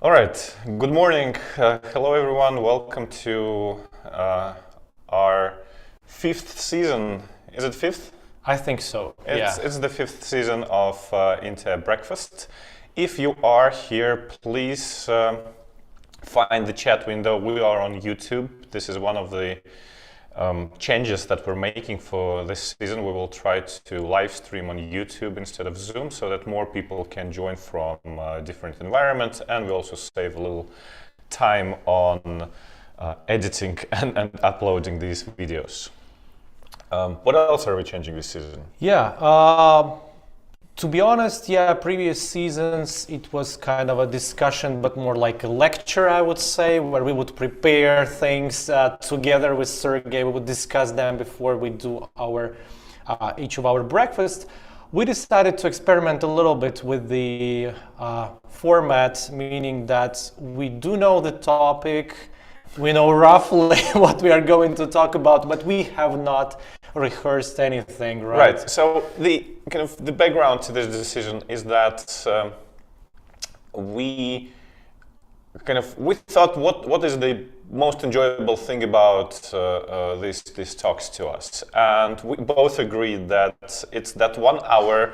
All right, good morning. Hello, everyone. Welcome to our fifth season. Is it fifth? I think so. It's the fifth season of INTEA Breakfast. If you are here, please find the chat window. We are on YouTube. This is one of the changes that we're making for this season. We will try to live stream on YouTube instead of Zoom so that more people can join from different environments, and we also save a little time on editing and uploading these videos. What else are we changing this season? To be honest, previous seasons it was kind of a discussion, but more like a lecture, I would say, where we would prepare things together with Sergey. We would discuss them before we do our each of our breakfasts. We decided to experiment a little bit with the format, meaning that we do know the topic, we know roughly what we are going to talk about, but we have not rehearsed anything, right? Right. So the background to this decision is that we thought what is the most enjoyable thing about these talks to us, and we both agreed that it's that 1 hour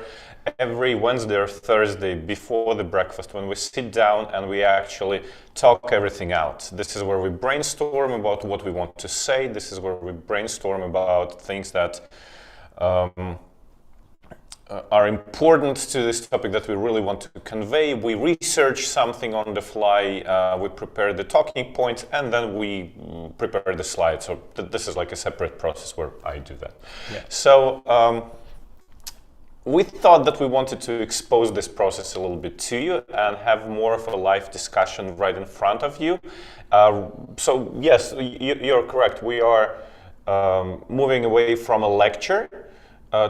every Wednesday or Thursday before the breakfast when we sit down and we actually talk everything out. This is where we brainstorm about what we want to say. This is where we brainstorm about things that are important to this topic that we really want to convey. We research something on the fly, we prepare the talking points, and then we prepare the slides. So this is like a separate process where I do that. Yeah. So we thought that we wanted to expose this process a little bit to you and have more of a live discussion right in front of you. So yes, you're correct. We are moving away from a lecture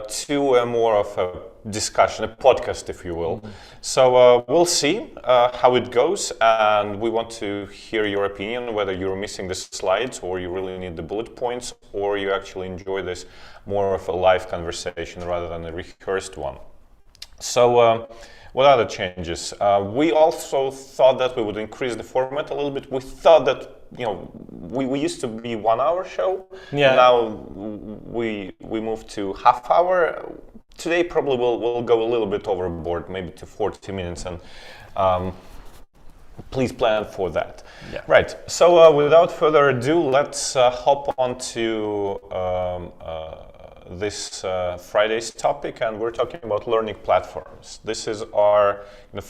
to a more of a discussion, a podcast, if you will. Mm-hmm. So we'll see how it goes, and we want to hear your opinion, whether you're missing the slides or you really need the bullet points, or you actually enjoy this more of a live conversation rather than a rehearsed one. So what other changes? We also thought that we would increase the format a little bit. We thought that we used to be 1 hour show. Yeah. Now we moved to half hour. Today probably we'll go a little bit overboard, maybe to 40 minutes, and please plan for that. Yeah. Right. So without further ado, let's hop on to this Friday's topic, and we're talking about learning platforms. This is our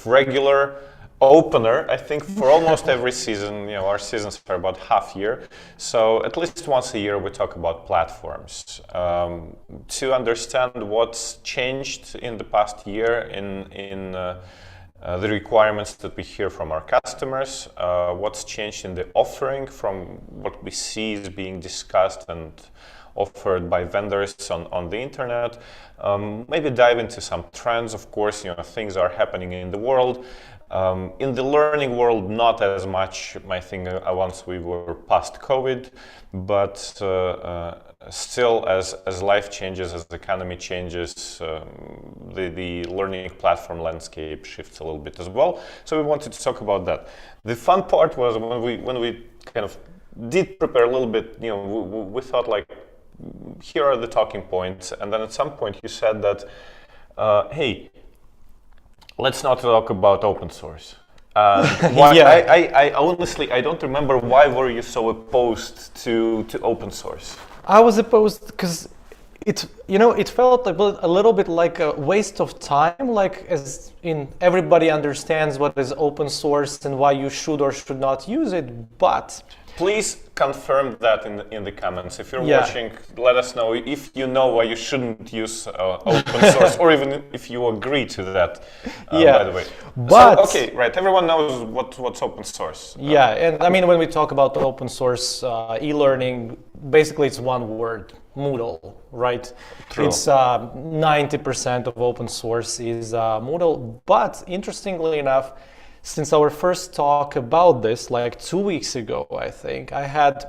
regular opener, I think, for almost every season. Our seasons are about half year, so at least once a year we talk about platforms to understand what's changed in the past year in the requirements that we hear from our customers, what's changed in the offering from what we see is being discussed and offered by vendors on the internet, maybe dive into some trends. Of course, things are happening in the world. In the learning world, not as much, I think, once we were past COVID, but still, as life changes, as the economy changes, the learning platform landscape shifts a little bit as well. So we wanted to talk about that. The fun part was when we kind of did prepare a little bit, we thought, like, here are the talking points, and then at some point you said that, hey, let's not talk about open source. I honestly, I don't remember why were you so opposed to open source. I was opposed because it felt a little bit like a waste of time, like as in everybody understands what is open source and why you should or should not use it, but please confirm that in the comments. If you're watching, let us know if you know why you shouldn't use open source, or even if you agree to that, by the way. But okay, right, everyone knows what's open source. And I mean, when we talk about open source e-learning, basically it's one word: Moodle, right? True. It's 90% of open source is Moodle, but interestingly enough, since our first talk about this, like 2 weeks ago, I think, I had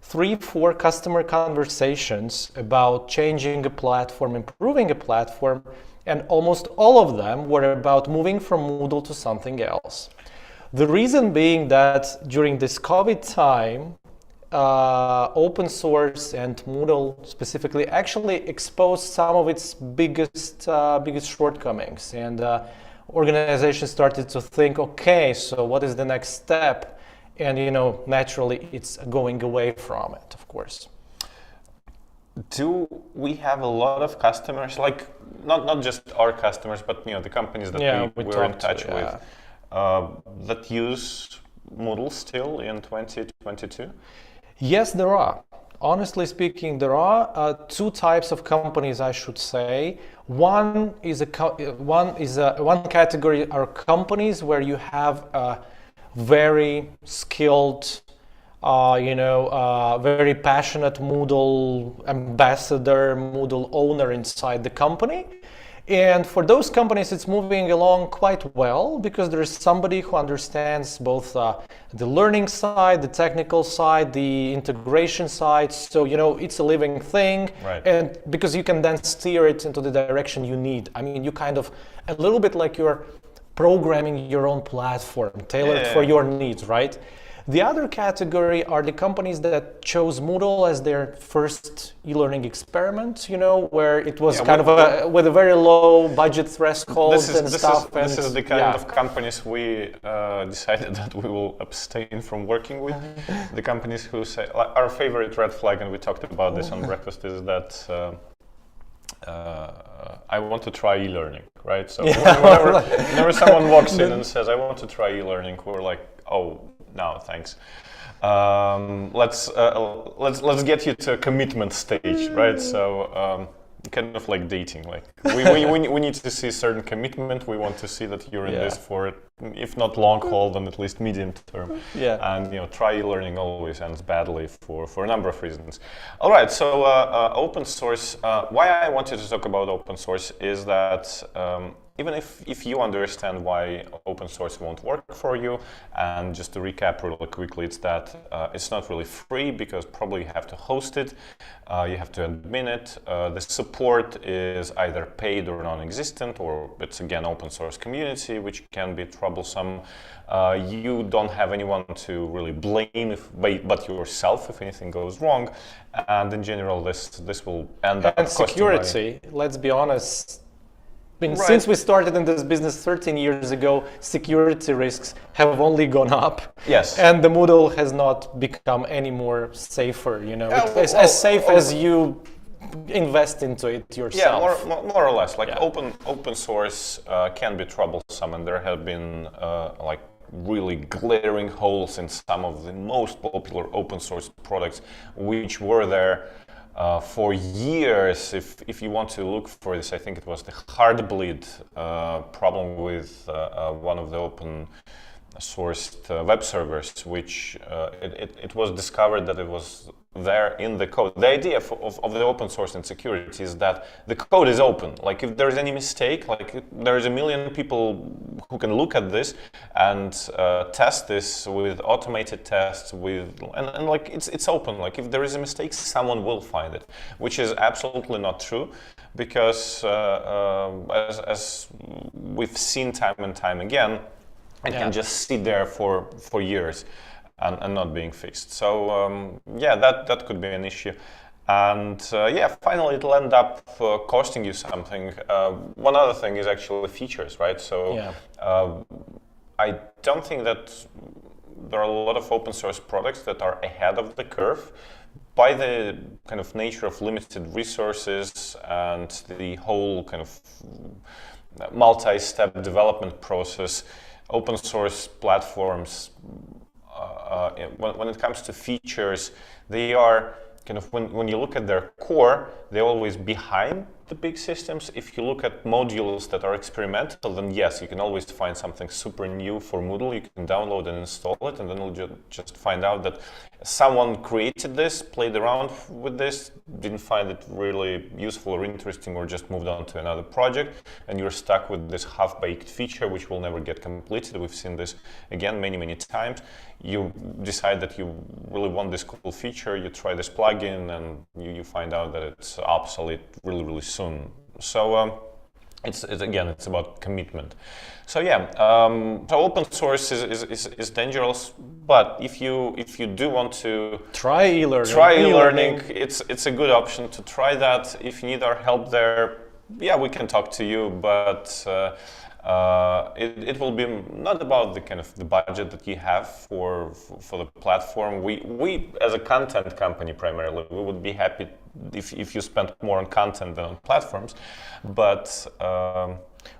3-4 customer conversations about changing a platform, improving a platform, and almost all of them were about moving from Moodle to something else. The reason being that during this COVID time, open source and Moodle specifically actually exposed some of its biggest shortcomings, and organizations started to think, okay, so what is the next step? And naturally, it's going away from it, of course. Do we have a lot of customers, like not just our customers, but the companies that we're in touch with, that use Moodle still in 2022? Yes, there are. Honestly speaking, there are two types of companies, I should say. One category are companies where you have a very skilled, very passionate Moodle ambassador, Moodle owner inside the company. And for those companies, it's moving along quite well because there is somebody who understands both the learning side, the technical side, the integration side. So, it's a living thing. Right. And because you can then steer it into the direction you need. I mean, you kind of, a little bit like you're programming your own platform, tailored for your needs, right? The other category are the companies that chose Moodle as their first e-learning experiment, where it was with a very low budget threshold this is the kind of companies we decided that we will abstain from working with. The companies who say, our favorite red flag, and we talked about this on breakfast, is that I want to try e-learning, right? So whenever someone walks in and says, I want to try e-learning, we're like, oh, no, thanks. Let's get you to a commitment stage, right? So kind of like dating. Like we need to see certain commitment. We want to see that you're in this for, if not long haul, then at least medium term. Yeah. And try learning always ends badly for a number of reasons. All right. So open source. Why I wanted to talk about open source is that. Even if you understand why open source won't work for you, and just to recap really quickly, it's that it's not really free because probably you have to host it, you have to admin it, the support is either paid or non-existent, or it's again open source community, which can be troublesome. You don't have anyone to really blame but yourself if anything goes wrong, and in general this will end up costing security, money. Let's be honest. Since we started in this business 13 years ago, security risks have only gone up. Yes. And the Moodle has not become any more safer, It's as safe as you invest into it yourself. Yeah, more or less. Like open source can be troublesome, and there have been really glaring holes in some of the most popular open source products, which were there for years. If you want to look for this, I think it was the Heartbleed problem with one of the open sourced web servers, which it was discovered that it was there in the code. The idea of the open source and security is that the code is open. Like if there's any mistake, like there's a million people who can look at this and test this with automated tests and like it's open. Like if there is a mistake, someone will find it, which is absolutely not true, because as we've seen time and time again, it can just sit there for years and not being fixed. So that could be an issue. And finally it'll end up costing you something. One other thing is actually features, right? So I don't think that there are a lot of open source products that are ahead of the curve by the kind of nature of limited resources and the whole kind of multi-step development process. Open source platforms, when it comes to features, they are kind of, when you look at their core, they're always behind the big systems. If you look at modules that are experimental, then yes, you can always find something super new for Moodle. You can download and install it, and then you'll just find out that someone created this, played around with this, didn't find it really useful or interesting, or just moved on to another project, and you're stuck with this half-baked feature which will never get completed. We've seen this again many times. You decide that you really want this cool feature, you try this plugin, and you find out that it's obsolete really soon. So it's again, it's about commitment. So yeah, so open source is dangerous, but if you do want to try e-learning, it's a good option to try that. If you need our help there, yeah, we can talk to you, but it will be not about the kind of the budget that you have for the platform. We as a content company primarily, we would be happy if you spent more on content than on platforms, but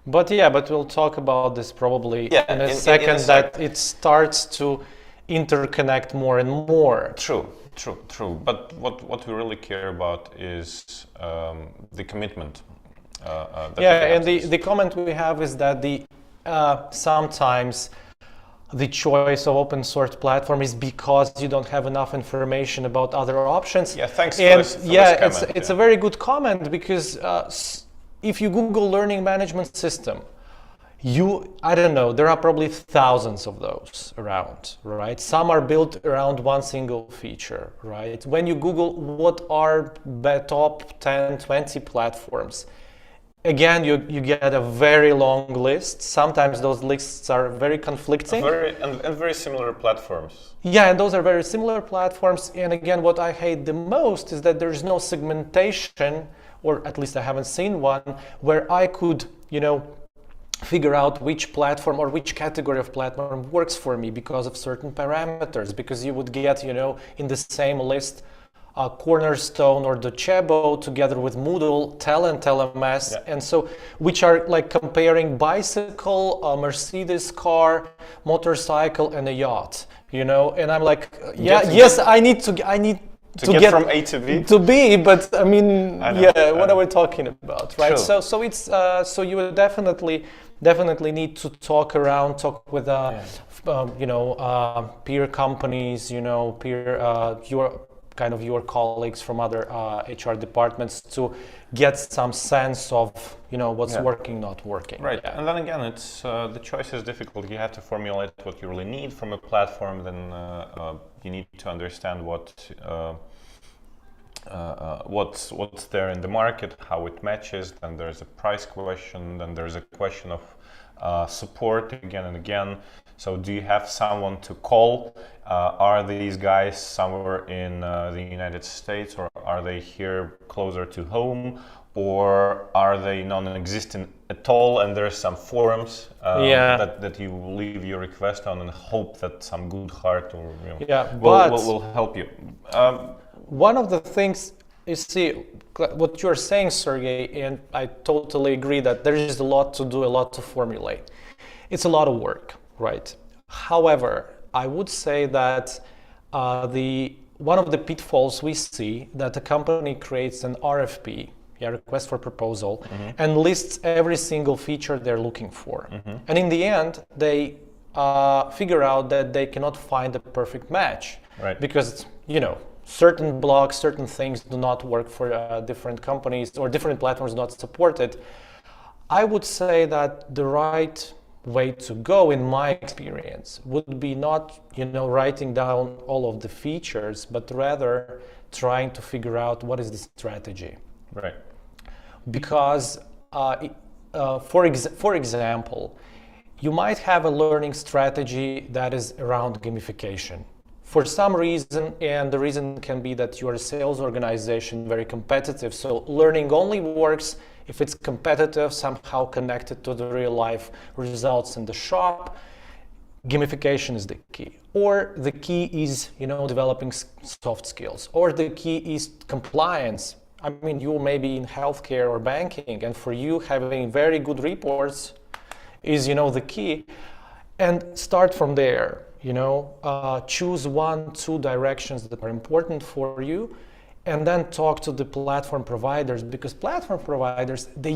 we'll talk about this probably in a second. That it starts to interconnect more and more. True. But what we really care about is the commitment. And the comment we have is that sometimes the choice of open source platform is because you don't have enough information about other options. Yeah, thanks for this comment. It's a very good comment, because if you Google learning management system, I don't know, there are probably thousands of those around, right? Some are built around one single feature, right? When you Google what are the top 10, 20 platforms, again, you get a very long list. Sometimes those lists are very conflicting. Very similar platforms. Yeah, and those are very similar platforms. And again, what I hate the most is that there's no segmentation, or at least I haven't seen one, where I could, figure out which platform or which category of platform works for me because of certain parameters. Because you would get, in the same list, Cornerstone or Docebo together with Moodle, Talent, LMS, and so, which are like comparing bicycle, a Mercedes car, motorcycle, and a yacht. And I'm like, I need to get from A to B to B, but I mean, what are we talking about, right? True. So it's so you would definitely need to talk with peer companies, your colleagues from other HR departments, to get some sense of what's working, not working. Right, and then again, it's the choice is difficult. You have to formulate what you really need from a platform. Then you need to understand what's there in the market, how it matches. Then there's a price question. Then there's a question of support again and again. So do you have someone to call? Are these guys somewhere in the United States, or are they here closer to home, or are they non-existent at all, and there's some forums that you leave your request on and hope that some good heart will help you? One of the things, you see, what you're saying, Sergey, and I totally agree that there is a lot to do, a lot to formulate. It's a lot of work. Right. However, I would say that one of the pitfalls we see, that a company creates an RFP, request for proposal, and lists every single feature they're looking for. And in the end, they figure out that they cannot find a perfect match, because certain blocks, certain things do not work for different companies, or different platforms not supported. I would say that the right way to go, in my experience, would be not writing down all of the features, but rather trying to figure out what is the strategy. Right. Because for example, you might have a learning strategy that is around gamification for some reason, and the reason can be that you're a sales organization, very competitive, so learning only works if it's competitive, somehow connected to the real life results in the shop. Gamification is the key. Or the key is, developing soft skills. Or the key is compliance. I mean, you may be in healthcare or banking, and for you, having very good reports is, the key. And start from there, choose 1-2 directions that are important for you, and then talk to the platform providers, because platform providers, they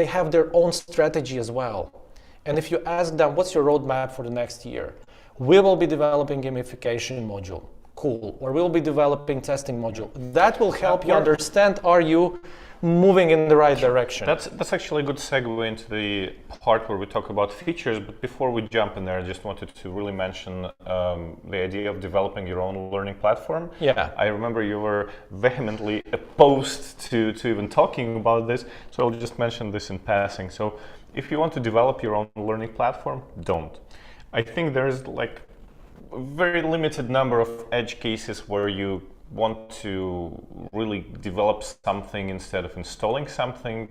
have their own strategy as well. And if you ask them, what's your roadmap for the next year? We will be developing gamification module. Cool. Or we'll be developing testing module. That will help you understand, are you moving in the right direction? That's actually a good segue into the part where we talk about features. But before we jump in there, I just wanted to really mention the idea of developing your own learning platform. Yeah. I remember you were vehemently opposed to even talking about this, so I'll just mention this in passing. So if you want to develop your own learning platform, don't. I think there's like a very limited number of edge cases where you want to really develop something instead of installing something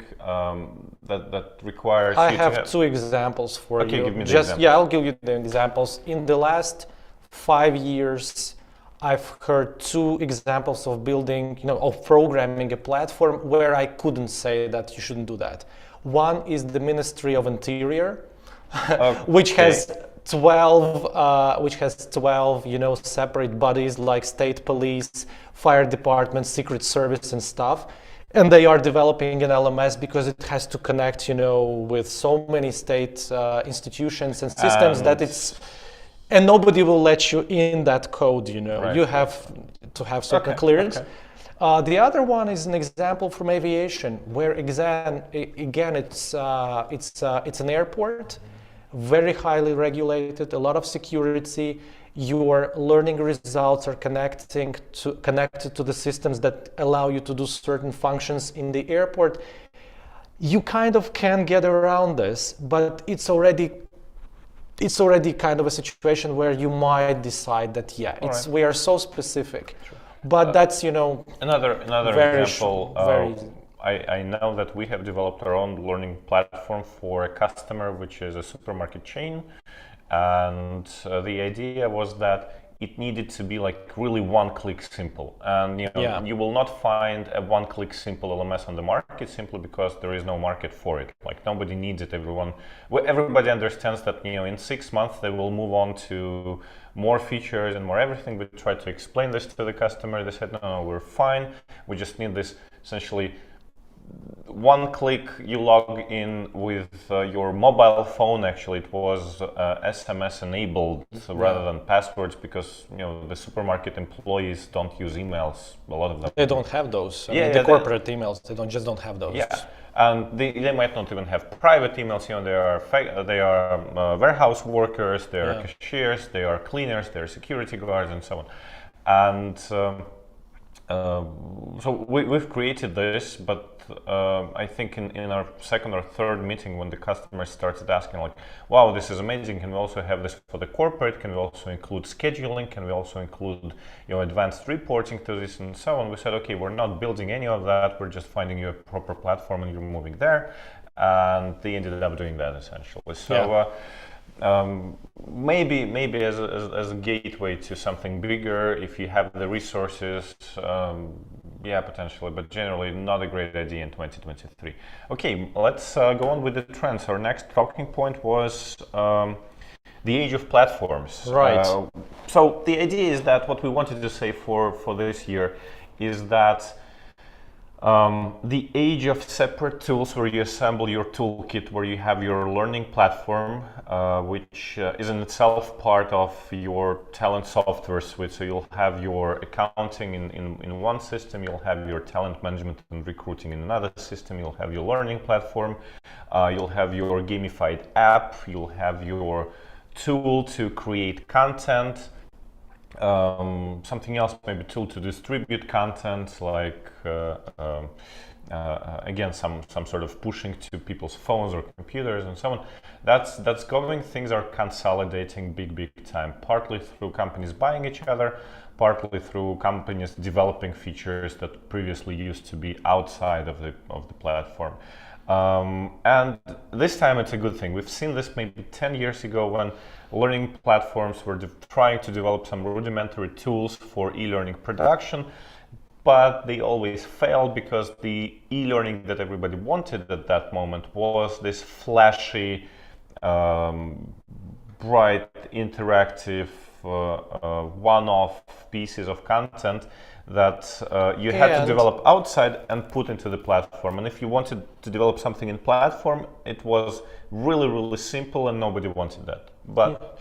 that requires I have two examples for you. Okay, give me the Just examples. Yeah, I'll give you the examples. In the last 5 years, I've heard two examples of building, of programming a platform where I couldn't say that you shouldn't do that. One is the Ministry of Interior, which has 12, separate bodies like state police, fire department, secret service and stuff. And they are developing an LMS because it has to connect, with so many state institutions and systems and nobody will let you in that code, Right. You have to have certain clearance. Okay. The other one is an example from aviation, where again it's an airport, very highly regulated, a lot of security. Your learning results are connected to the systems that allow you to do certain functions in the airport. You kind of can get around this, but it's already kind of a situation where you might decide that we are so specific. Sure. But that's another example. Very I know that we have developed our own learning platform for a customer, which is a supermarket chain, and the idea was that it needed to be like really one-click simple. And you will not find a one-click simple LMS on the market simply because there is no market for it. Like nobody needs it. Everybody understands that in 6 months they will move on to more features and more everything. We tried to explain this to the customer. They said, no, we're fine. We just need this essentially one click. You log in with your mobile phone. Actually, it was SMS enabled rather than passwords because the supermarket employees don't use emails. A lot of them. They don't have those. Corporate emails. They don't have those. Yeah, and they might not even have private emails. They are warehouse workers. They are cashiers. They are cleaners. They are security guards, and so on. And so we've created this, but I think in our second or third meeting, when the customer started asking like, wow, this is amazing, can we also have this for the corporate, can we also include scheduling, can we also include advanced reporting to this and so on, we said, okay, we're not building any of that, we're just finding you a proper platform and you're moving there. And they ended up doing that essentially. So maybe as a gateway to something bigger, if you have the resources, potentially, but generally not a great idea in 2023. Okay, let's go on with the trends. Our next talking point was the age of platforms. Right. So the idea is that what we wanted to say for this year is that the age of separate tools where you assemble your toolkit, where you have your learning platform, which is in itself part of your talent software suite. So you'll have your accounting in one system, you'll have your talent management and recruiting in another system, you'll have your learning platform, you'll have your gamified app, you'll have your tool to create content, something else, maybe tool to distribute content, like again some sort of pushing to people's phones or computers and so on. That's going. Things are consolidating big time, partly through companies buying each other, partly through companies developing features that previously used to be outside of the platform. And this time it's a good thing. We've seen this maybe 10 years ago when learning platforms were trying to develop some rudimentary tools for e-learning production, but they always failed because the e-learning that everybody wanted at that moment was this flashy, bright, interactive, one-off pieces of content that you had to develop outside and put into the platform. And if you wanted to develop something in platform, it was really simple and nobody wanted that. But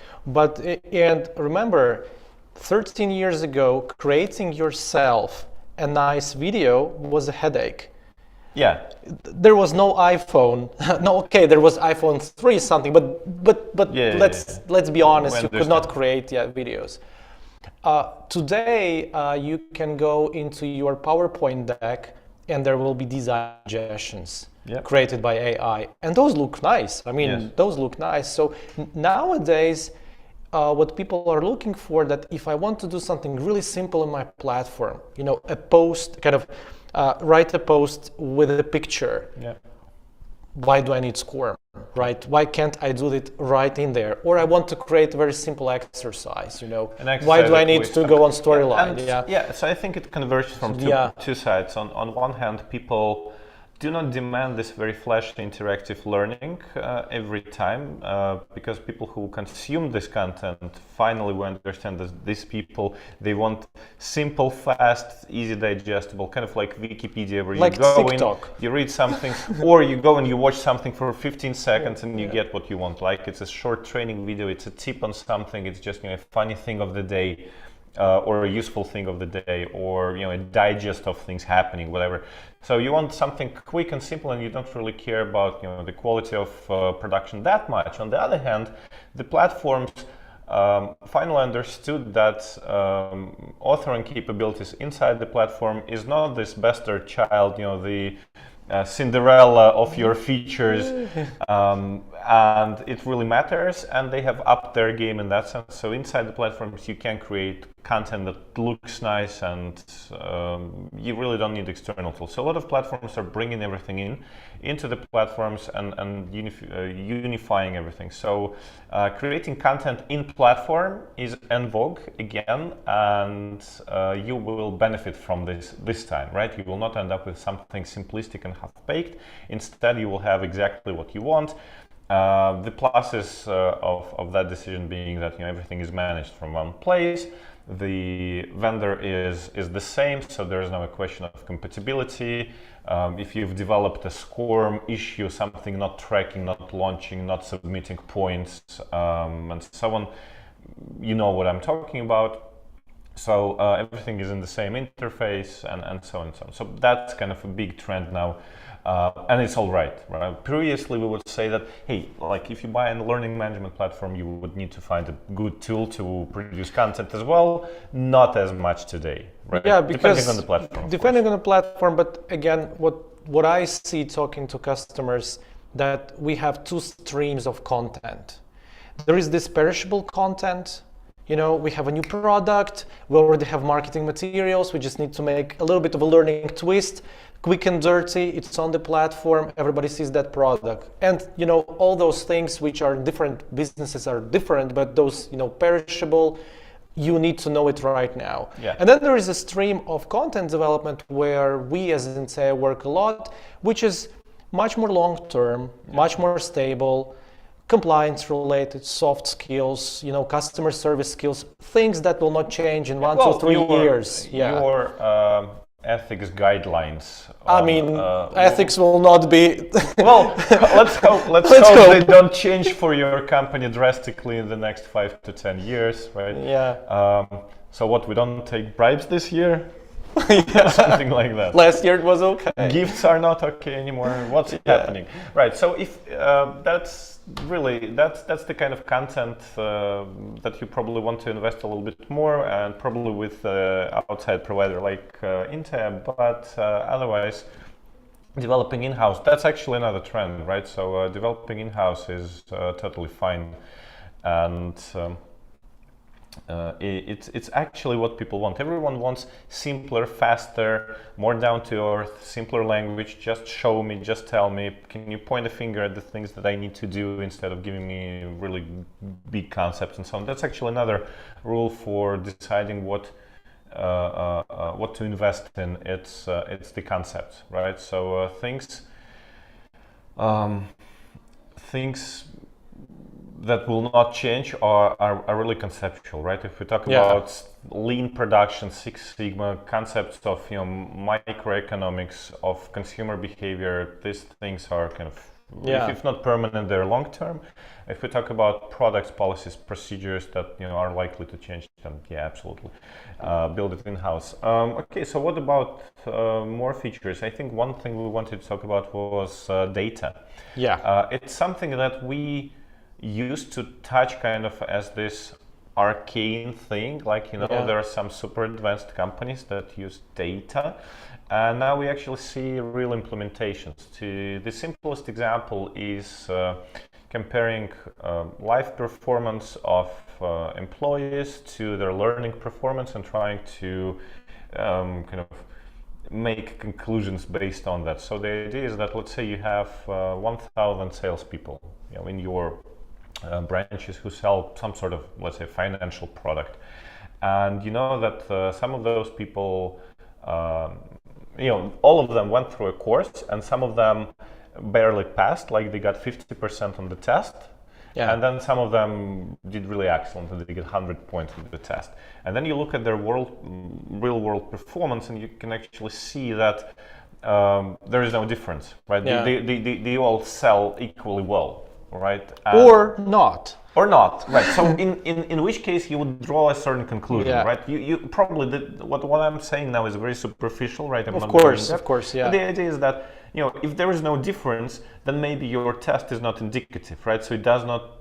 and remember, 13 years ago, creating yourself a nice video was a headache. Yeah. There was no iPhone. No, okay, there was iPhone 3 something, but Yeah, let's be honest, We you could understand. not create videos. Today, you can go into your PowerPoint deck and there will be design suggestions created by AI. And those look nice. I mean, Yes. those look nice. So nowadays, what people are looking for, that if I want to do something really simple in my platform, you know, a post, kind of write a post with a picture. Yeah. Why do I need Squirm, right? Why can't I do it right in there? Or I want to create a very simple exercise, you know. Why do I need to go on Storyline? So I think it converges from two sides. On one hand, people do not demand this very flashy interactive learning every time, because people who consume this content finally will understand that these people, they want simple, fast, easy digestible, kind of like Wikipedia, where like you go TikTok. in, you read something, or you go and you watch something for 15 seconds and you get what you want. Like it's a short training video, it's a tip on something, it's just, you know, a funny thing of the day. Or a useful thing of the day, or, you know, a digest of things happening, whatever. So you want something quick and simple, and you don't really care about, you know, the quality of production that much. On the other hand, the platforms finally understood that authoring capabilities inside the platform is not this bastard child, you know, the Cinderella of your features, and it really matters, and they have upped their game in that sense. So inside the platforms you can create content that looks nice, and you really don't need external tools. So a lot of platforms are bringing everything into the platforms and unifying everything. So creating content in platform is en vogue again, and you will benefit from this time, right? You will not end up with something simplistic and half-baked. Instead, you will have exactly what you want. The pluses of that decision being that, you know, everything is managed from one place. The vendor is the same, so there is no question of compatibility. If you've developed a SCORM issue, something not tracking, not launching, not submitting points, and so on, you know what I'm talking about. So everything is in the same interface, and so on and so on. So that's kind of a big trend now. And it's all right. Previously, we would say that, hey, like if you buy a learning management platform, you would need to find a good tool to produce content as well. Not as much today, right? Yeah, because depending on the platform. Depending on the platform, but again, what I see talking to customers, that we have two streams of content. There is this perishable content. You know, we have a new product, we already have marketing materials, we just need to make a little bit of a learning twist, quick and dirty, it's on the platform, everybody sees that product. And, you know, all those things which are different, businesses are different, but those, you know, perishable, you need to know it right now. Yeah. And then there is a stream of content development where we as INTEA work a lot, which is much more long-term, much more stable, compliance related, soft skills, you know, customer service skills, things that will not change in 1 to 3 years. Your ethics guidelines. I mean, ethics will not be. Well, let's hope they don't change for your company drastically in the next 5 to 10 years, right? Yeah. So what, we don't take bribes this year? Yeah, something like that. Last year it was okay. Gifts are not okay anymore. What's happening? Right. So if that's the kind of content that you probably want to invest a little bit more, and probably with outside provider like INTEA, but otherwise developing in-house, that's actually another trend, right? So developing in-house is totally fine, and it's actually what people want. Everyone wants simpler, faster, more down to earth, simpler language. Just show me, just tell me. Can you point a finger at the things that I need to do instead of giving me really big concepts and so on? That's actually another rule for deciding what to invest in. It's the concept, right? So things that will not change are really conceptual, right? If we talk about lean production, Six Sigma, concepts of, you know, microeconomics of consumer behavior, these things are kind of if not permanent, they're long term. If we talk about products, policies, procedures that are likely to change, then yeah, absolutely, build it in house. Okay, so what about more features? I think one thing we wanted to talk about was data. Yeah, it's something that we used to touch kind of as this arcane thing, like there are some super advanced companies that use data, and now we actually see real implementations. The simplest example is comparing life performance of employees to their learning performance and trying to kind of make conclusions based on that. So the idea is that, let's say you have 1,000 salespeople in your branches who sell some sort of, let's say, financial product, and you know that some of those people, all of them went through a course, and some of them barely passed, like they got 50% on the test, and then some of them did really excellent and they get 100 points on the test. And then you look at their real world performance, and you can actually see that there is no difference, right? They all sell equally well, right? Or not. Or not, right? So in which case you would draw a certain conclusion, right? You probably what I'm saying now is very superficial, right? Of course, yeah. But the idea is that if there is no difference, then maybe your test is not indicative, right? So it does not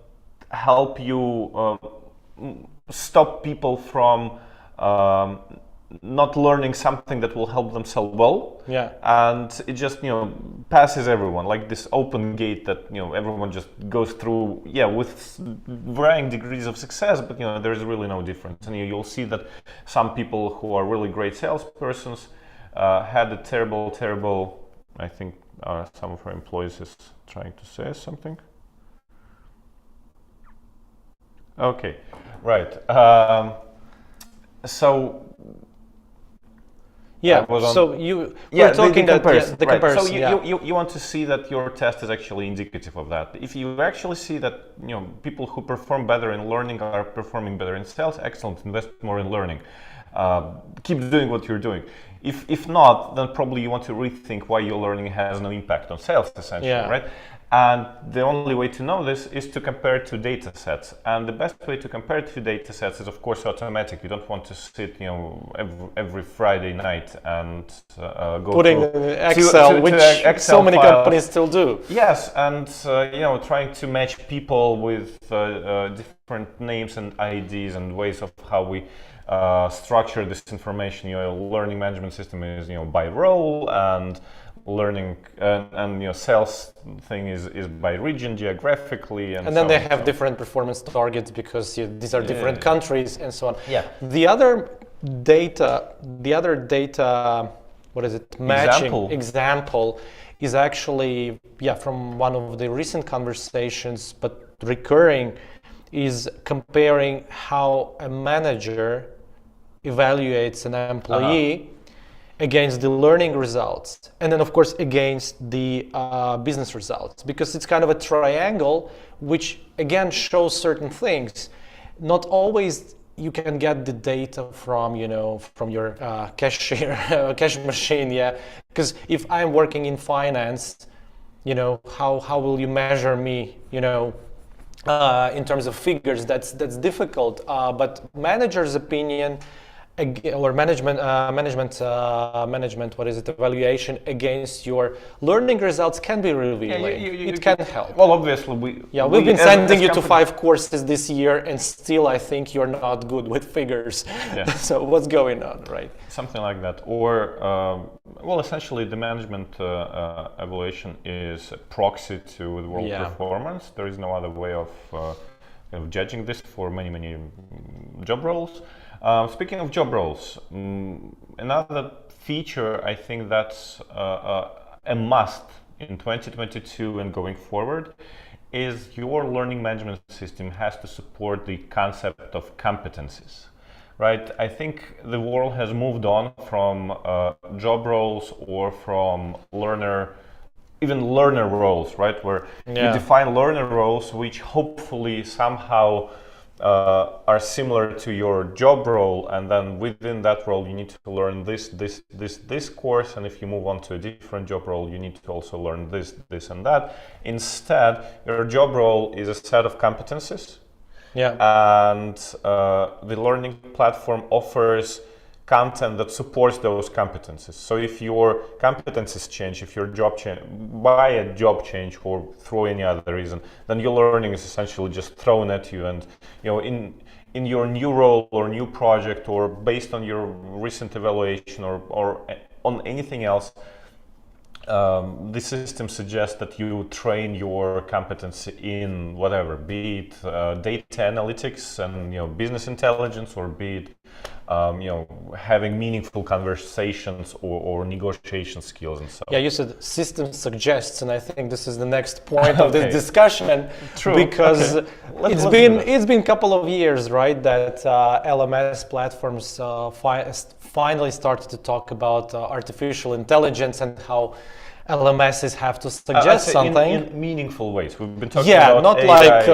help you stop people from not learning something that will help them sell well. Yeah. And it just passes everyone, like this open gate that everyone just goes through, with varying degrees of success, but there is really no difference. And you'll see that some people who are really great salespersons had a terrible. I think some of our employees is trying to say something. Okay, right. So. Yeah. So we're talking the comparison. The comparison. So you want to see that your test is actually indicative of that. If you actually see that people who perform better in learning are performing better in sales, excellent. Invest more in learning. Keep doing what you're doing. If not, then probably you want to rethink why your learning has no impact on sales, essentially, right? And the only way to know this is to compare to data sets. And the best way to compare to data sets is, of course, automatic. You don't want to sit, every Friday night and go putting Excel, which Excel so many companies still do. Yes, and trying to match people with different names and IDs and ways of how we structure this information. Learning management system is by role, and learning and sales thing is by region geographically, and then they have different performance targets because these are different countries and so on. Yeah. The other data, what is it? Matching example is actually from one of the recent conversations, but recurring, is comparing how a manager evaluates an employee against the learning results, and then of course against the business results, because it's kind of a triangle which again shows certain things. Not always you can get the data from your cash machine, because if I'm working in finance, how will you measure me in terms of figures? That's difficult, but manager's opinion or management, what is it, evaluation against your learning results can be revealing. It can help. Well, obviously we've been sending you to 5 courses this year, and still I think you're not good with figures. So what's going on, right? Something like that. Or essentially the management evaluation is a proxy to the world performance. There is no other way of judging this for many job roles. Speaking of job roles, another feature I think that's a must in 2022 and going forward is your learning management system has to support the concept of competencies, right? I think the world has moved on from job roles or from learner roles, right? Where you define learner roles, which hopefully somehow are similar to your job role, and then within that role you need to learn this course, and if you move on to a different job role you need to also learn this and that. Instead, your job role is a set of competencies, and the learning platform offers content that supports those competencies. So if your competencies change, if your job change, by a job change or through any other reason, then your learning is essentially just thrown at you, and in your new role or new project, or based on your recent evaluation, or on anything else, the system suggests that you train your competency in whatever, be it data analytics and business intelligence, or be it having meaningful conversations or negotiation skills and so on. Yeah, you said system suggests, and I think this is the next point of this discussion. True. Because Let's it's been a couple of years, right, that LMS platforms finally started to talk about artificial intelligence and how LMSs have to suggest something in meaningful ways. We've been talking about not AI like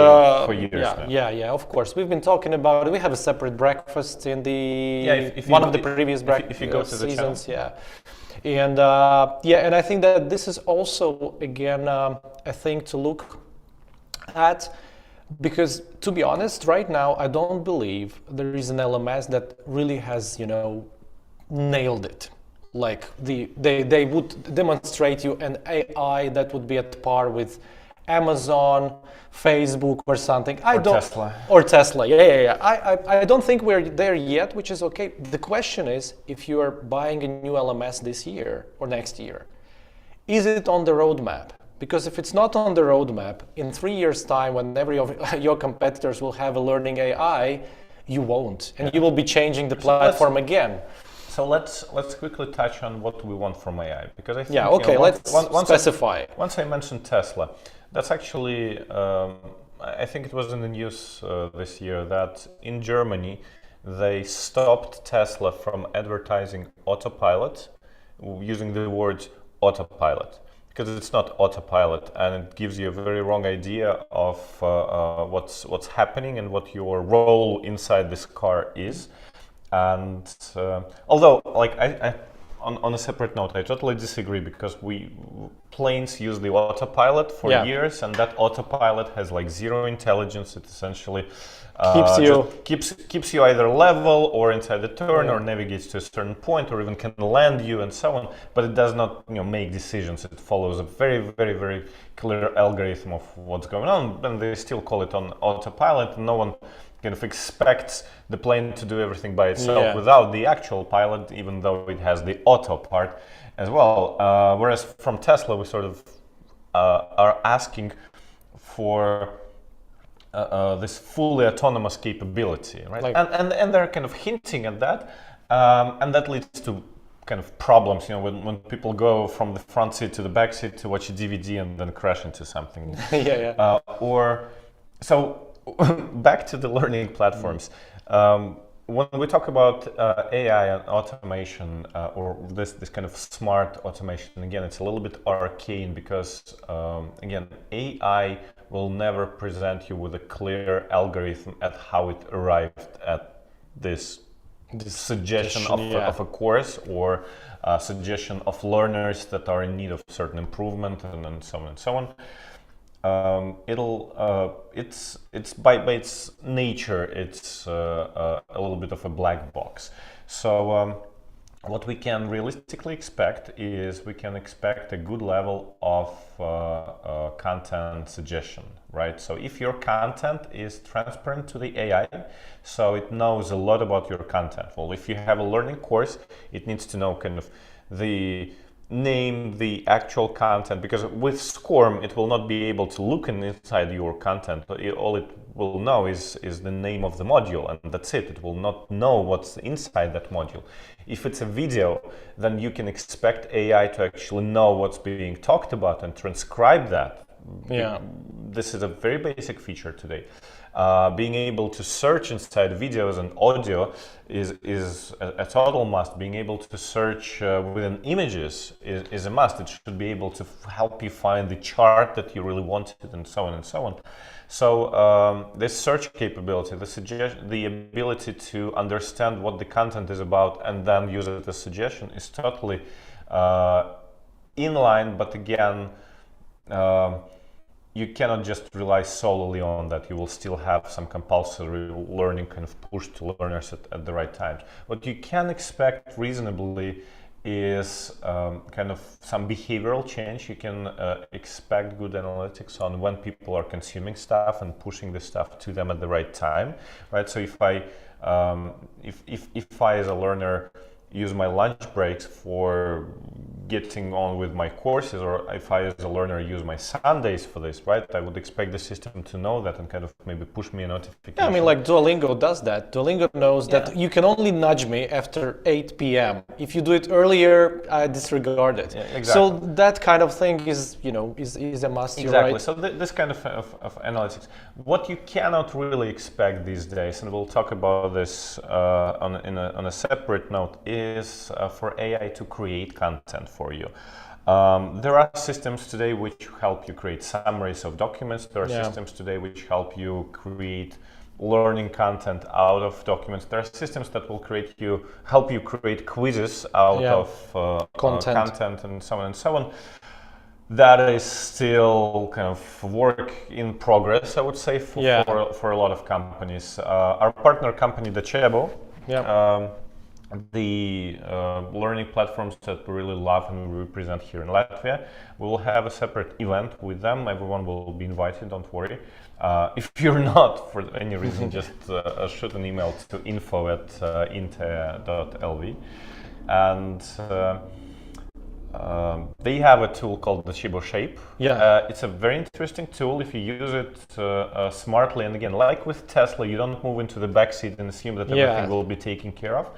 for years now. Yeah, of course. We've been talking about it. We have a separate breakfast in the the previous seasons. And and I think that this is also again a thing to look at, because to be honest, right now I don't believe there is an LMS that really has nailed it. Like they would demonstrate you an AI that would be at par with Amazon, Facebook, or something. Tesla. Or Tesla. Yeah. I don't think we're there yet, which is okay. The question is, if you are buying a new LMS this year or next year, is it on the roadmap? Because if it's not on the roadmap, in 3 years' time, when every of your competitors will have a learning AI, you won't, and you will be changing the platform again. So let's quickly touch on what we want from AI, because I think let's specify. Once I mentioned Tesla, that's actually I think it was in the news this year that in Germany they stopped Tesla from advertising autopilot using the word autopilot, because it's not autopilot, and it gives you a very wrong idea of what's happening and what your role inside this car is. And although, like, I on a separate note, I totally disagree, because planes use the autopilot for years, and that autopilot has like zero intelligence. It essentially keeps you either level or inside the turn, or navigates to a certain point, or even can land you and so on. But it does not make decisions. It follows a very, very, very clear algorithm of what's going on, and they still call it on autopilot. No one kind of expects the plane to do everything by itself without the actual pilot, even though it has the auto part as well. Whereas from Tesla, we sort of are asking for this fully autonomous capability, right? And they're kind of hinting at that, and that leads to kind of problems, when people go from the front seat to the back seat to watch a DVD and then crash into something. Back to the learning platforms. When we talk about AI and automation, or this kind of smart automation, again, it's a little bit arcane, because again, AI will never present you with a clear algorithm at how it arrived at this suggestion of a course, or suggestion of learners that are in need of certain improvement, and so on and so on. It's by its nature, it's a little bit of a black box. So what we can realistically expect is we can expect a good level of content suggestion, right? So if your content is transparent to the AI, so it knows a lot about your content. Well, if you have a learning course, it needs to know kind of the name, the actual content, because with SCORM it will not be able to look inside your content. All it will know is the name of the module, and that's it. It will not know what's inside that module. If it's a video, then you can expect AI to actually know what's being talked about and transcribe that Yeah. This is a very basic feature today. Being able to search inside videos and audio is a total must. Being able to search within images is a must. It should be able to help you find the chart that you really wanted, and so on and so on. So this search capability, the ability to understand what the content is about and then use it as a suggestion is totally in line, but again, you cannot just rely solely on that. You will still have some compulsory learning kind of push to learners at the right time. What you can expect reasonably is kind of some behavioral change. You can expect good analytics on when people are consuming stuff and pushing the stuff to them at the right time, right? So if I as a learner use my lunch breaks for getting on with my courses, or if I as a learner use my Sundays for this, right, I would expect the system to know that and kind of maybe push me a notification. Yeah, I mean, like Duolingo does that. Duolingo knows that you can only nudge me after 8 p.m. If you do it earlier, I disregard it. Yeah, exactly. So that kind of thing is, you know, is a must. Exactly. Right? So this kind of analytics. What you cannot really expect these days, and we'll talk about this on a separate note, is for AI to create content for you. There are systems today which help you create summaries of documents. There are systems today which help you create learning content out of documents. There are systems that will help you create quizzes out of content and so on and so on. That is still kind of work in progress, I would say, for a lot of companies. Our partner company, Docebo, the learning platforms that we really love and we represent here in Latvia, we will have a separate event with them. Everyone will be invited, don't worry. If you're not, for any reason, just shoot an email to info@intea.lv. And they have a tool called Docebo Shape. It's a very interesting tool if you use it smartly. And again, like with Tesla, you don't move into the backseat and assume that everything will be taken care of.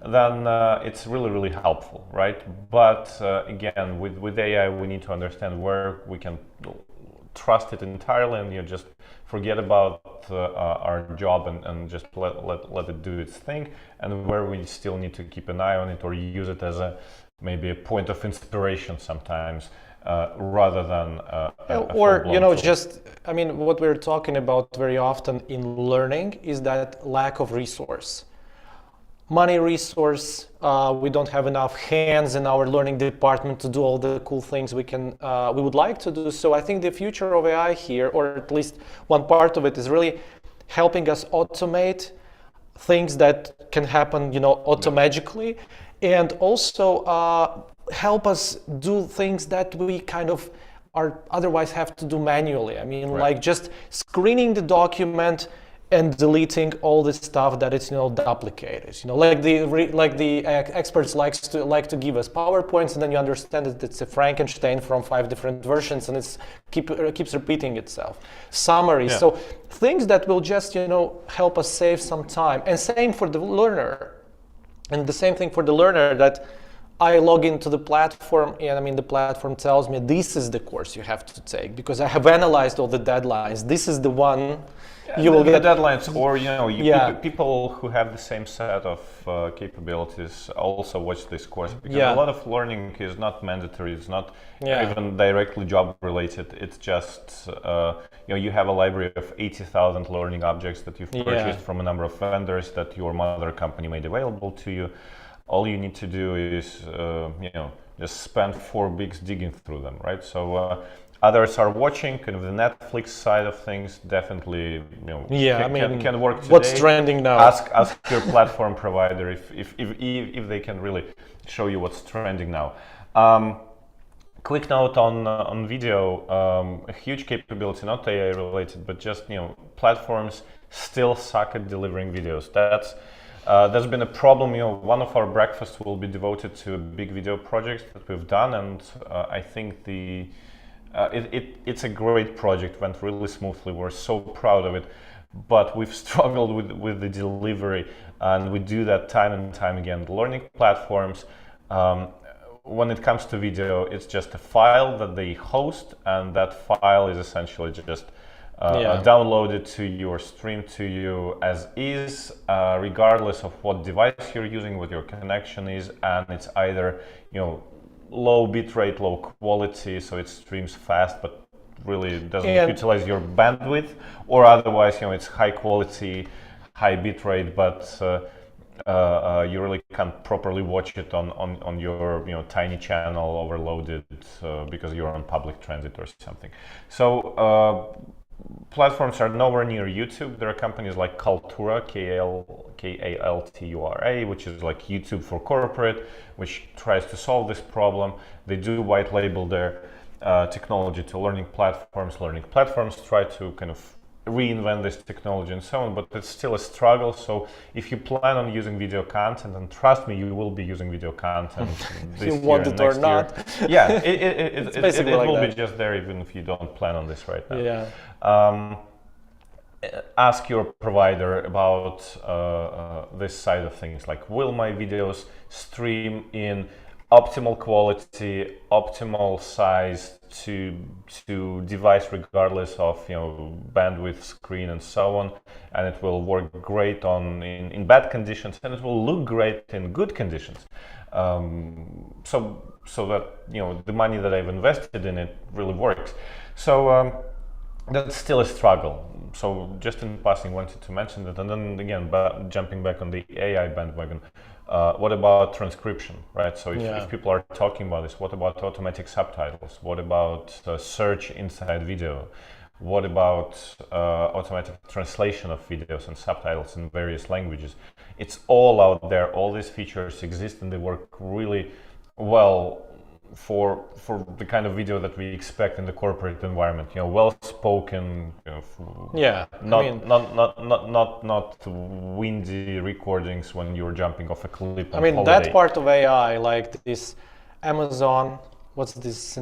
Then it's really, really helpful, right? But again, with AI, we need to understand where we can trust it entirely and just forget about our job and just let it do its thing, and where we still need to keep an eye on it or use it as maybe a point of inspiration sometimes, rather than I mean, what we're talking about very often in learning is that lack of resource. Money resource, we don't have enough hands in our learning department to do all the cool things we would like to do. So I think the future of AI here, or at least one part of it, is really helping us automate things that can happen, automagically, and also help us do things that we kind of are otherwise have to do manually. I mean, like just screening the document and deleting all the stuff that is duplicated. Like the experts like to give us PowerPoints, and then you understand that it's a Frankenstein from 5 different versions, and it keeps repeating itself. Summaries, so things that will just help us save some time. And same for the learner. And the same thing for the learner, that I log into the platform, and the platform tells me this is the course you have to take because I have analyzed all the deadlines. This is the one you will get. The deadlines, or people who have the same set of capabilities also watch this course, because a lot of learning is not mandatory. It's not even directly job related. It's just you have a library of 80,000 learning objects that you've purchased from a number of vendors that your mother company made available to you. All you need to do is just spend 4 weeks digging through them, right? So others are watching, kind of the Netflix side of things. Definitely, can work today. What's trending now? Ask your platform provider if they can really show you what's trending now. Quick note on video, a huge capability, not AI related, but just platforms still suck at delivering videos. There's been a problem. One of our breakfasts will be devoted to a big video project that we've done, and I think it's a great project. Went really smoothly. We're so proud of it, but we've struggled with the delivery, and we do that time and time again. Learning platforms when it comes to video, it's just a file that they host, and that file is essentially just downloaded to you or streamed to you as is, regardless of what device you're using, what your connection is, and it's either low bitrate, low quality, so it streams fast, but really doesn't utilize your bandwidth, or otherwise, it's high quality, high bitrate, but you really can't properly watch it on your tiny channel overloaded because you're on public transit or something. So platforms are nowhere near YouTube. There are companies like Kaltura, Kaltura, which is like YouTube for corporate, which tries to solve this problem. They do white label their technology to learning platforms. Learning platforms try to kind of reinvent this technology and so on, but it's still a struggle. So if you plan on using video content, and trust me, you will be using video content this you want it or not. Yeah, it will be just there even if you don't plan on this right now. Yeah. Ask your provider about this side of things, like, will my videos stream in optimal quality, optimal size to device regardless of bandwidth, screen, and so on, and it will work great in bad conditions, and it will look great in good conditions. So that the money that I've invested in it really works. So that's still a struggle. So just in passing, wanted to mention that, and then again, jumping back on the AI bandwagon. What about transcription, right? So if people are talking about this, what about automatic subtitles? What about search inside video? What about automatic translation of videos and subtitles in various languages? It's all out there. All these features exist, and they work really well for the kind of video that we expect in the corporate environment. Well spoken. Not windy recordings when you're jumping off a cliff. I mean, holiday. That part of AI, like this Amazon, what's this?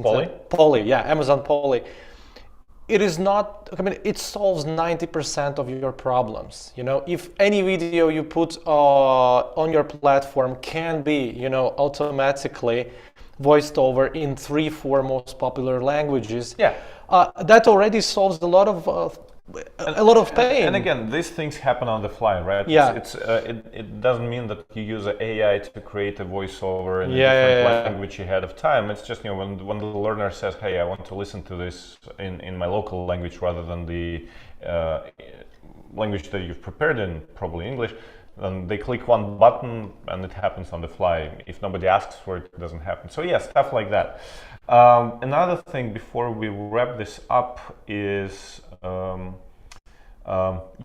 Poly, yeah, Amazon Poly. It is not. I mean, it solves 90% of your problems. If any video you put on your platform can be, automatically voiced over in 3-4 most popular languages. Yeah, that already solves a lot of pain. And again, these things happen on the fly, right? Yeah. It doesn't mean that you use AI to create a voiceover in a different language ahead of time. It's just when the learner says, "Hey, I want to listen to this in my local language rather than the language that you've prepared in, probably English." Then they click one button and it happens on the fly. If nobody asks for it, it doesn't happen. So yeah, stuff like that. Another thing before we wrap this up is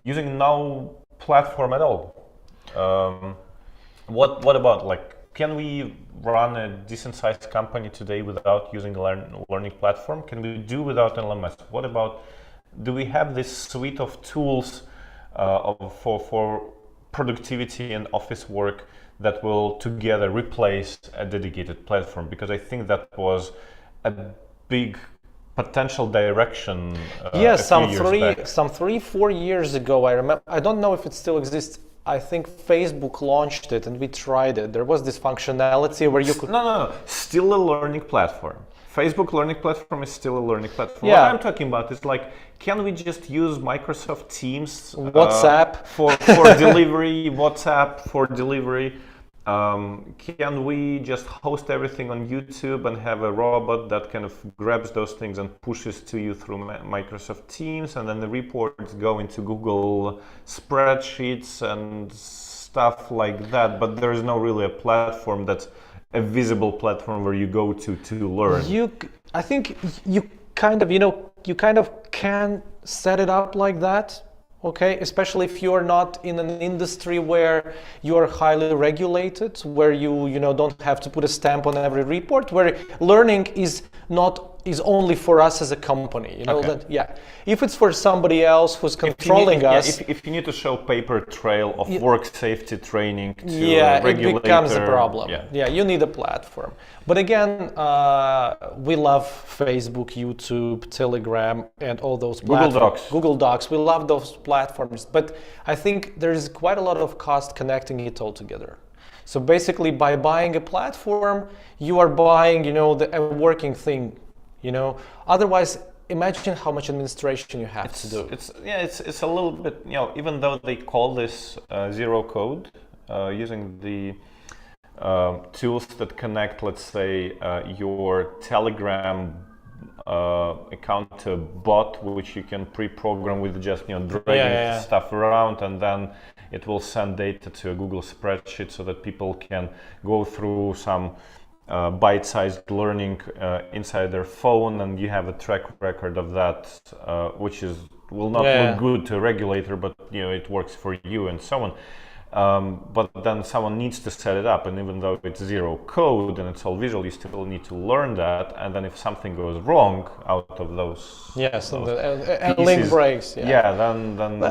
using no platform at all. What about, like, can we run a decent sized company today without using a learning platform? Can we do without LMS? What about, do we have this suite of tools for productivity and office work that will together replace a dedicated platform? Because I think that was a big potential direction. Some 3-4 years ago, I remember. I don't know if it still exists. I think Facebook launched it and we tried it. There was this functionality where you could. No. Still a learning platform. Facebook learning platform is still a learning platform. Yeah. What I'm talking about is, like, can we just use Microsoft Teams, WhatsApp for delivery, WhatsApp for delivery? Can we just host everything on YouTube and have a robot that kind of grabs those things and pushes to you through Microsoft Teams, and then the reports go into Google spreadsheets and stuff like that? But there is no really a platform that's a visible platform where you go to learn. I think you kind of can set it up like that, okay? Especially if you're not in an industry where you are highly regulated, where you don't have to put a stamp on every report, where learning is only for us as a company. If it's for somebody else who's controlling us. If you need to show paper trail of work safety training to a regulator, it becomes a problem. You need a platform. But again, we love Facebook, YouTube, Telegram, and all those platforms. Google Docs. We love those platforms. But I think there is quite a lot of cost connecting it all together. So basically, by buying a platform, you are buying, a working thing, Otherwise, imagine how much administration you have to do. It's a little bit, even though they call this zero code, using the tools that connect, let's say, your Telegram account to a bot, which you can pre-program with just dragging stuff around, and then it will send data to a Google spreadsheet so that people can go through some bite-sized learning inside their phone, and you have a track record of that, which will not look good to a regulator, but it works for you and so on. But then someone needs to set it up, and even though it's zero code and it's all visual, you still need to learn that. And then if something goes wrong out of those, and link breaks, then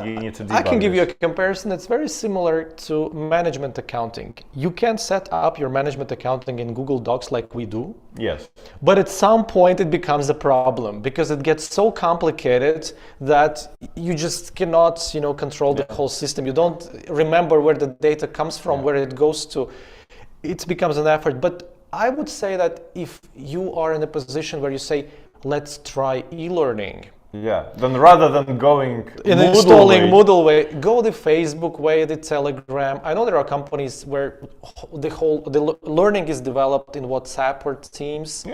you need to debug. I can give you a comparison. It's very similar to management accounting. You can set up your management accounting in Google Docs like we do. Yes. But at some point it becomes a problem because it gets so complicated that you just cannot, control the whole system. You don't remember where the data comes from, where it goes to. It becomes an effort. But I would say that if you are in a position where you say, let's try e-learning. Then rather than going installing Moodle way, go the Facebook way, the Telegram. I know there are companies where the learning is developed in WhatsApp or Teams.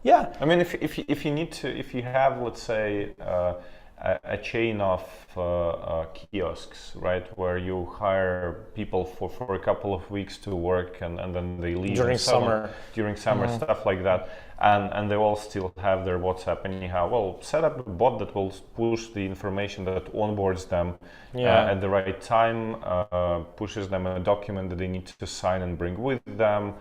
Yeah. I mean, if you have, let's say, a chain of kiosks, right, where you hire people for a couple of weeks to work, and then they leave during summer, stuff like that, and they all still have their WhatsApp anyhow. Well, set up a bot that will push the information that onboards them at the right time, pushes them a document that they need to sign and bring with them,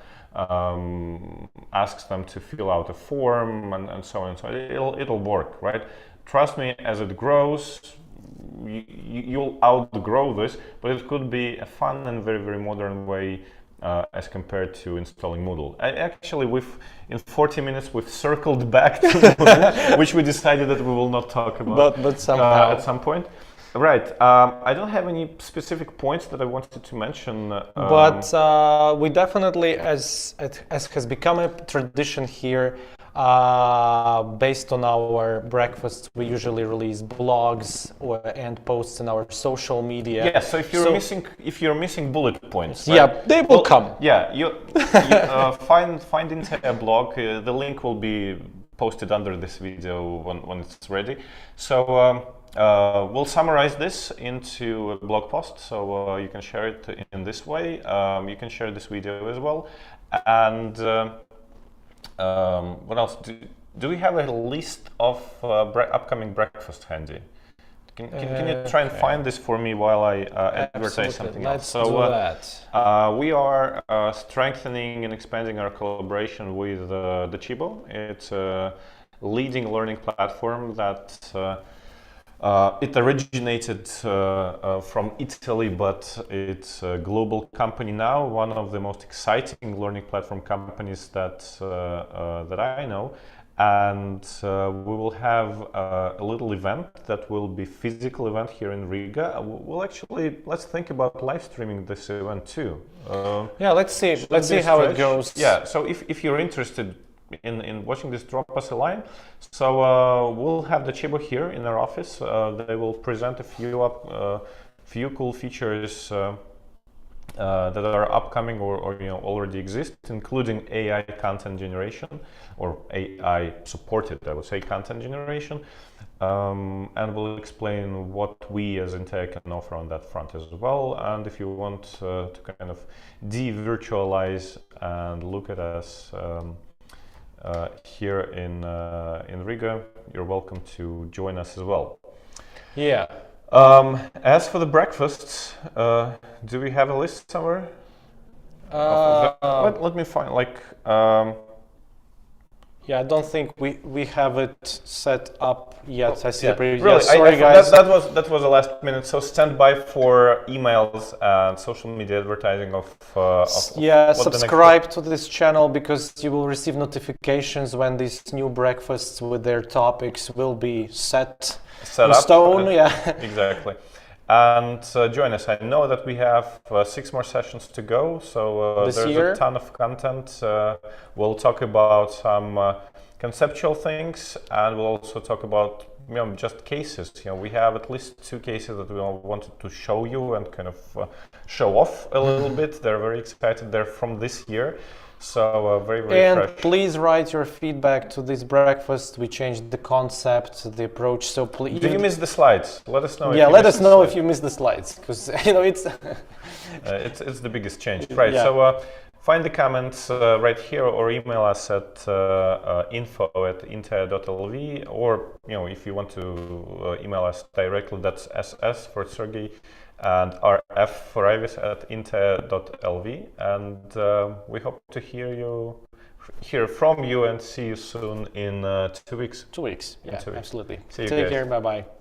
asks them to fill out a form, and so on. So it'll work, right? Trust me, as it grows, you'll outgrow this, but it could be a fun and very, very modern way as compared to installing Moodle. In 40 minutes, we've circled back to Moodle, which we decided that we will not talk about but somehow. At some point. Right. I don't have any specific points that I wanted to mention. But we definitely, as has become a tradition here, based on our breakfast, we usually release blogs and posts in our social media. Yeah. So if you're missing bullet points, right? They will come. Yeah. You find INTEA blog. The link will be posted under this video when it's ready. So we'll summarize this into a blog post, so you can share it in this way. You can share this video as well, and. What else? Do we have a list of upcoming breakfast handy? Can you try and find this for me while I advertise something else? Let's do that. We are strengthening and expanding our collaboration with the Chibo. It's a leading learning platform that it originated from Italy, but it's a global company now, one of the most exciting learning platform companies that I know. And we will have a little event that will be physical event here in Riga. Let's think about live streaming this event too. Let's see how it goes. Yeah, so if you're interested in watching this, drop us a line. So we'll have the Chibo here in our office. They will present a few cool features that are upcoming or already exist, including AI content generation, or AI supported, I would say, content generation. And we'll explain what we as INTEA can offer on that front as well. And if you want to kind of de-virtualize and look at us here in Riga, you're welcome to join us as well. Yeah. As for the breakfasts, do we have a list somewhere? Let me find, yeah, I don't think we have it set up yet. I see the previous. Really, sorry, guys. That was the last minute. So stand by for emails and social media advertising of subscribe to this channel, because you will receive notifications when these new breakfasts with their topics will be set in up. stone. Exactly. and join us. I know that we have 6 more sessions to go, so This there's year? a ton of content. We'll talk about some conceptual things, and we'll also talk about just cases. We have at least 2 cases that we all wanted to show you and kind of show off a little bit. They're very excited. They're from this year. So very, very and fresh. Please write your feedback to this breakfast. We changed the concept, the approach. So please. Did you miss the slides? Let us know. Yeah, let us know if you missed the slides, because it's it's the biggest change, right? Yeah. So find the comments right here, or email us at info@intea.lv, or if you want to email us directly, that's SS for Sergey and RF for Ivis at intea.lv, and we hope to hear from you and see you soon in 2 weeks. 2 weeks. Yeah, 2 weeks. absolutely. See you Take guys. care. Bye bye.